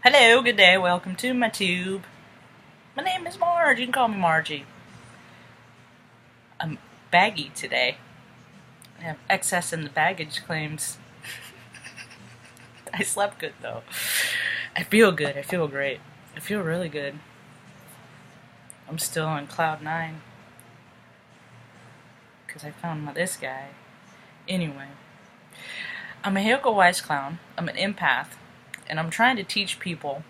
Hello, good day, welcome to my tube. My name is Marge, you can call me Margie. I'm baggy today. I have excess in the baggage claims. I slept good though. I feel good, I feel great. I feel really good. I'm still on cloud 9. Because I found this guy. Anyway. I'm a Heiko Wise clown. I'm an empath. And I'm trying to teach people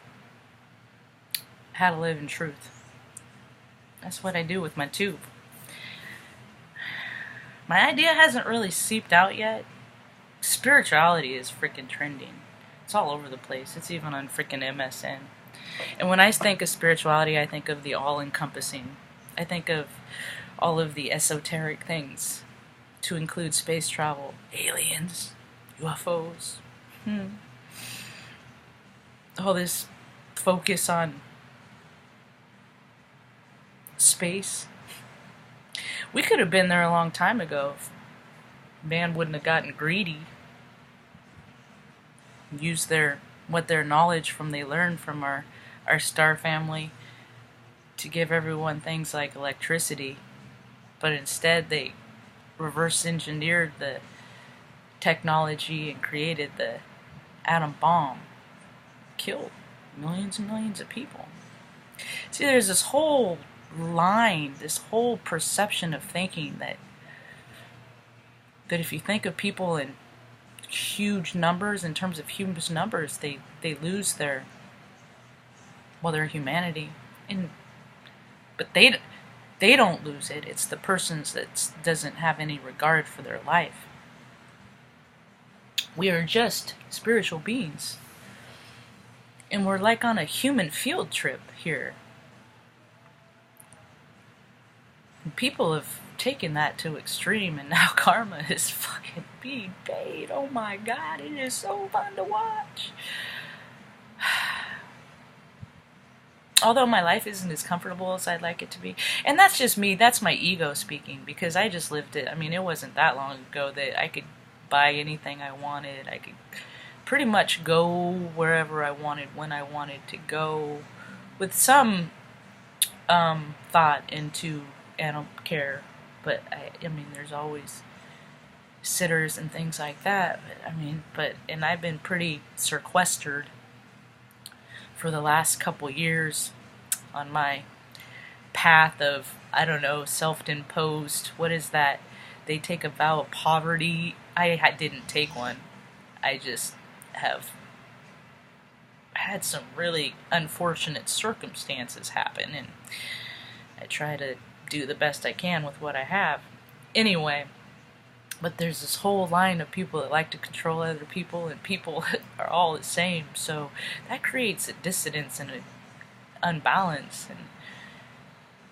how to live in truth. That's what I do with my tube. My idea hasn't really seeped out yet. Spirituality is freaking trending. It's all over the place. It's even on freaking MSN. And when I think of spirituality, I think of the all-encompassing. I think of all of the esoteric things, to include space travel, aliens, UFOs. All this focus on space. We could have been there a long time ago if man wouldn't have gotten greedy. Used their knowledge from they learned from our star family to give everyone things like electricity. But instead they reverse engineered the technology and created the atom bomb. Killed millions and millions of people. See, there's this whole line, this whole perception of thinking that if you think of people in huge numbers, in terms of huge numbers, they lose their humanity. But they don't lose it. It's the person that doesn't have any regard for their life. We are just spiritual beings. And we're like on a human field trip here. And people have taken that to extreme, and now karma is fucking being paid. Oh my god, it is so fun to watch. Although my life isn't as comfortable as I'd like it to be. And that's just me, that's my ego speaking, because I just lived it. I mean, it wasn't that long ago that I could buy anything I wanted. I could pretty much go wherever I wanted, when I wanted to go, with some thought into, I don't care, but I mean, there's always sitters and things like that, and I've been pretty sequestered for the last couple years on my path of, I don't know, self-imposed, what is that? They take a vow of poverty. I didn't take one. I just have had some really unfortunate circumstances happen, and I try to do the best I can with what I have. Anyway, but there's this whole line of people that like to control other people, and people are all the same, so that creates a dissonance and an unbalance, and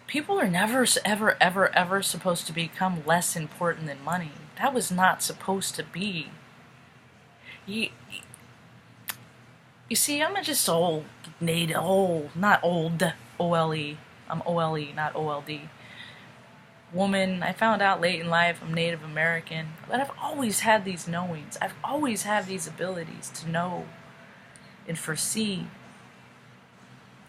people are never, ever, ever, ever supposed to become less important than money. That was not supposed to be. You see, I'm just old, not old, O-L-E. I'm O-L-E, not O-L-D. Woman, I found out late in life I'm Native American, but I've always had these knowings. I've always had these abilities to know and foresee.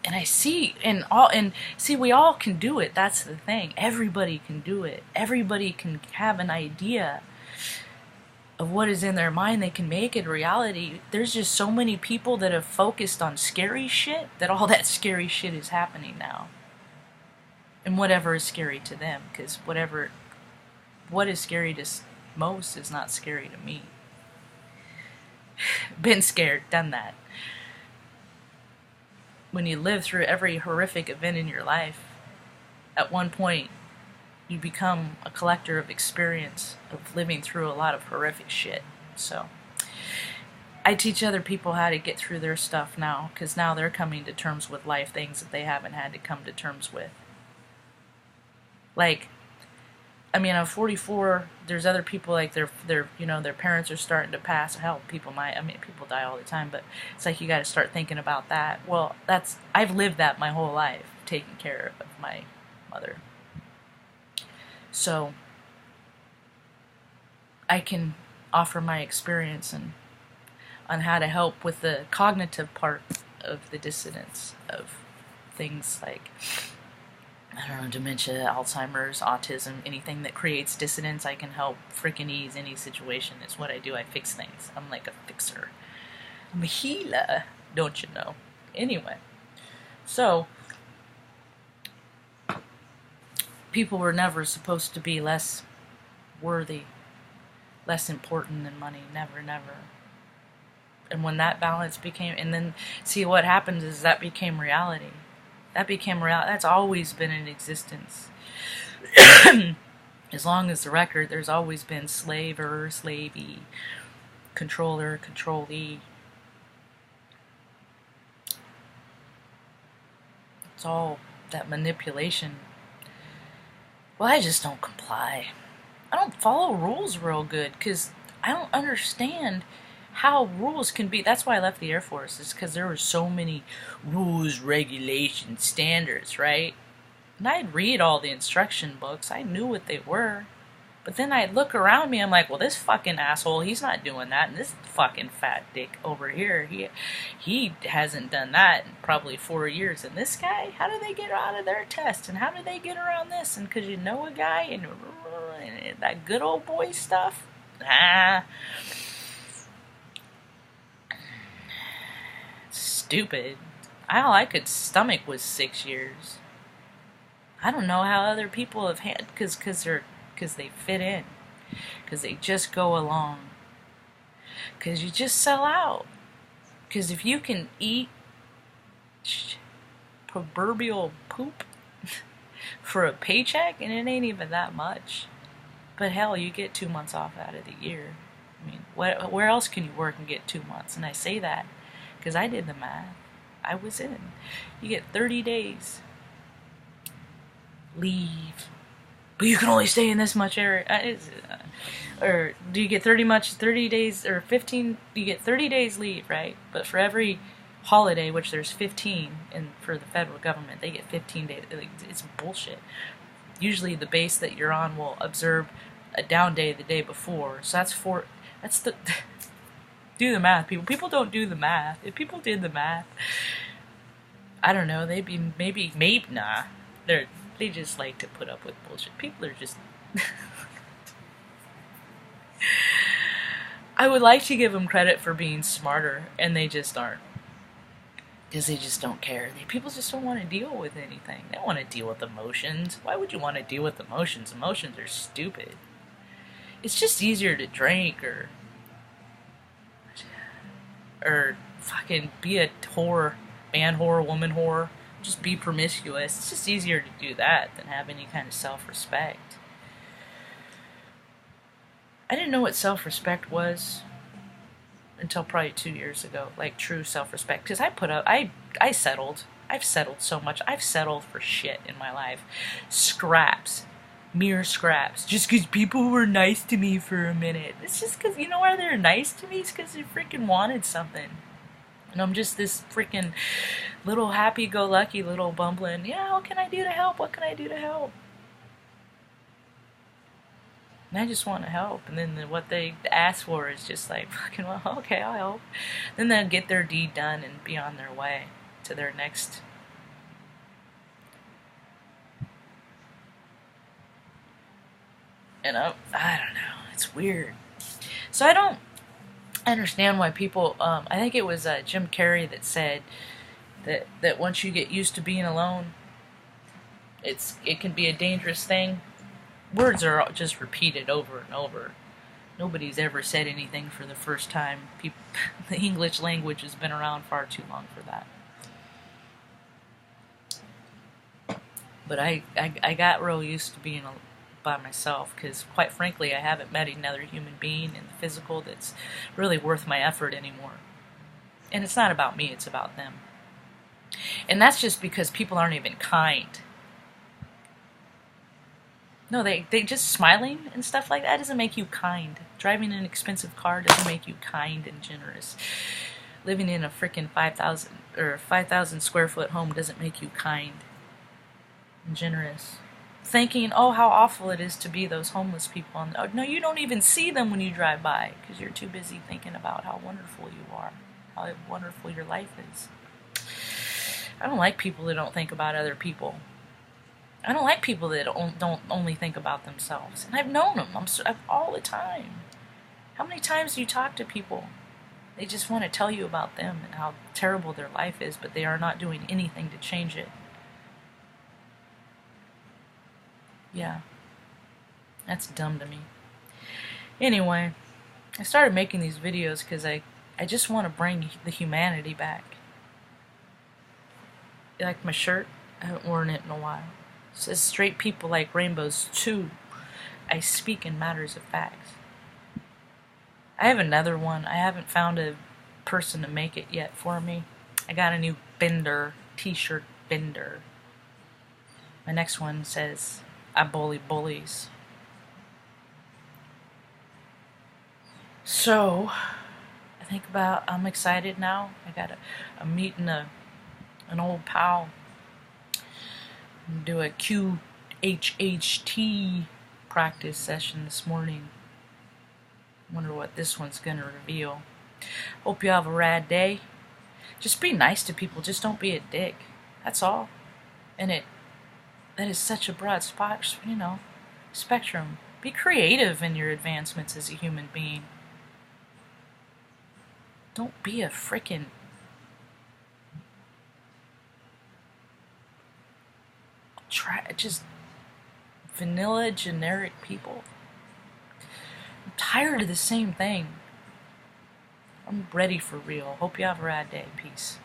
And I see, and see, we all can do it. That's the thing. Everybody can do it. Everybody can have an idea of what is in their mind. They can make it reality. There's just so many people that have focused on scary shit that all that scary shit is happening now. And whatever is scary to them, because what is scary to most is not scary to me. Been scared, done that. When you live through every horrific event in your life, at one point you become a collector of experience of living through a lot of horrific shit. So I teach other people how to get through their stuff now, because now they're coming to terms with life things that they haven't had to come to terms with. Like, I mean, I'm 44. There's other people like their parents are starting to pass. Hell, people die all the time, but it's like you got to start thinking about that. Well, I've lived that my whole life, taking care of my mother. So I can offer my experience on how to help with the cognitive part of the dissonance of things like, I don't know, dementia, Alzheimer's, autism, anything that creates dissonance. I can help freaking ease any situation. It's what I do. I fix things. I'm like a fixer. I'm a healer, don't you know? Anyway, so people were never supposed to be less worthy, less important than money. Never, never. And when that balance became, and then see what happens is that became reality. That became reality. That's always been in existence. As long as the record, there's always been slaver, slavey, controller, controllee. It's all that manipulation. Well, I just don't comply. I don't follow rules real good because I don't understand how rules can be. That's why I left the Air Force, is because there were so many rules, regulations, standards, right? And I'd read all the instruction books. I knew what they were. But then I'd look around me, I'm like, well, this fucking asshole, he's not doing that. And this fucking fat dick over here, he hasn't done that in probably 4 years. And this guy, how do they get out of their test? And how do they get around this? And because you know a guy and that good old boy stuff? Stupid. All I could stomach was 6 years. I don't know how other people have had, because they fit in, because they just go along, because you just sell out. Because if you can eat proverbial poop for a paycheck, and it ain't even that much, but hell, you get 2 months off out of the year. I mean, where else can you work and get 2 months? And I say that because I did the math. I was in. You get 30 days leave, but you can only stay in this much area. Or do you get 30 days or 15? You get 30 days leave, right? But for every holiday, which there's 15, and for the federal government, they get 15 days. It's bullshit. Usually the base that you're on will observe a down day the day before. So that's the do the math, people. People don't do the math. If people did the math, I don't know, they'd be maybe nah. They just like to put up with bullshit. People are just I would like to give them credit for being smarter, and they just aren't. Because they just don't care. People just don't want to deal with anything. They don't want to deal with emotions. Why would you want to deal with emotions? Emotions are stupid. It's just easier to drink or fucking be a whore, man whore, woman whore. Just be promiscuous. It's just easier to do that than have any kind of self-respect. I didn't know what self-respect was until probably 2 years ago, like true self-respect. Because I settled. I've settled so much. I've settled for shit in my life. Scraps. Mere scraps. Just because people were nice to me for a minute. It's just because, you know why they're nice to me? It's because they freaking wanted something. And I'm just this freaking little happy-go-lucky little bumbling, yeah, what can I do to help? What can I do to help? And I just want to help. And then what they ask for is just like, fucking, well, okay, I'll help. Then they'll get their deed done and be on their way to their next. And I don't know. It's weird. So I don't understand why people, I think it was Jim Carrey that said that once you get used to being alone, it can be a dangerous thing. Words are just repeated over and over. Nobody's ever said anything for the first time. The English language has been around far too long for that. But I got real used to being by myself, because quite frankly I haven't met another human being in the physical that's really worth my effort anymore. And it's not about me, it's about them. And that's just because people aren't even kind. No, they just smiling and stuff like that doesn't make you kind. Driving an expensive car doesn't make you kind and generous. Living in a freaking 5,000 square foot home doesn't make you kind and generous. Thinking, oh, how awful it is to be those homeless people. No, you don't even see them when you drive by because you're too busy thinking about how wonderful you are, how wonderful your life is. I don't like people that don't think about other people. I don't like people that don't only think about themselves. And I've known them all the time. How many times do you talk to people? They just want to tell you about them and how terrible their life is, but they are not doing anything to change it. Yeah, that's dumb to me. Anyway, I started making these videos because I just want to bring the humanity back. You like my shirt? I haven't worn it in a while. It says straight people like rainbows too. I speak in matters of facts. I have another one. I haven't found a person to make it yet for me. I got a new bender, t-shirt bender. My next one says, I bully bullies. So, I'm excited now. I'm meeting an old pal. Do a QHHT practice session this morning. Wonder what this one's gonna reveal. Hope you have a rad day. Just be nice to people. Just don't be a dick. That's all. And that is such a broad spot, spectrum. Be creative in your advancements as a human being. Don't be a frickin' just vanilla generic people. I'm tired of the same thing. I'm ready for real. Hope you have a rad day. Peace.